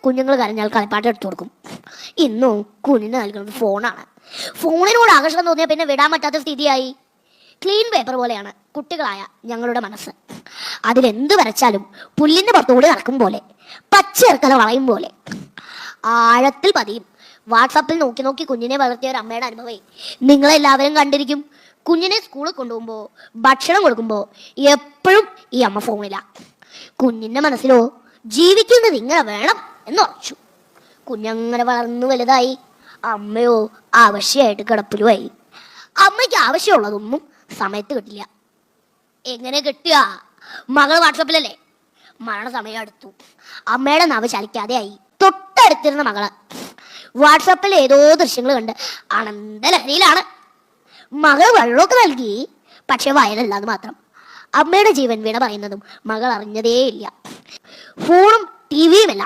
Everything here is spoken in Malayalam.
കുഞ്ഞുങ്ങൾ കരഞ്ഞാൽ കളിപ്പാട്ടം എടുത്തു കൊടുക്കും. ഇന്നും കുഞ്ഞിന് നൽകുന്നത് ഫോണാണ്. ഫോണിനോട് ആകർഷണം തോന്നിയാൽ പിന്നെ വിടാൻ പറ്റാത്ത സ്ഥിതിയായി. ക്ലീൻ പേപ്പർ പോലെയാണ് കുട്ടികളായ ഞങ്ങളുടെ മനസ്സ്. അതിലെന്ത് വരച്ചാലും പുല്ലിന്റെ പുറത്തുകൂടി നടക്കും പോലെ, പച്ചയിറക്കല വളയും പോലെ ആഴത്തിൽ പതിയും. വാട്സാപ്പിൽ നോക്കി നോക്കി കുഞ്ഞിനെ വളർത്തിയ ഒരു അമ്മയുടെ അനുഭവം നിങ്ങളെല്ലാവരും കണ്ടിരിക്കും. കുഞ്ഞിനെ സ്കൂളിൽ കൊണ്ടുപോകുമ്പോൾ, ഭക്ഷണം കൊടുക്കുമ്പോൾ എപ്പോഴും ഈ അമ്മ ഫോണില്ല. കുഞ്ഞിന്റെ മനസ്സിലോ ജീവിക്കുന്നത് ഇങ്ങനെ വേണം എന്ന് ഉറച്ചു. കുഞ്ഞങ്ങനെ വളർന്നു വലുതായി. അമ്മയോ ആവശ്യമായിട്ട് കിടപ്പിലുമായി. അമ്മയ്ക്ക് ആവശ്യമുള്ളതൊന്നും സമയത്ത് കിട്ടില്ല. എങ്ങനെ കിട്ടുക? മകൾ വാട്സാപ്പിലല്ലേ. മരണസമയം അടുത്തു. അമ്മയുടെ നാവ് ചലിക്കാതെയായി. തൊട്ടടുത്തിരുന്ന മകള് വാട്സാപ്പിൽ ഏതോ ദൃശ്യങ്ങൾ കണ്ട് ആനന്ദലഹരിയിലാണ്. മകൾ വെള്ളമൊക്കെ നൽകി, പക്ഷെ വയലല്ലാന്ന് മാത്രം. അമ്മയുടെ ജീവൻ വീണ പറയുന്നതും മകൾ അറിഞ്ഞതേയില്ല. ഫോണും ടി വിയും എല്ലാം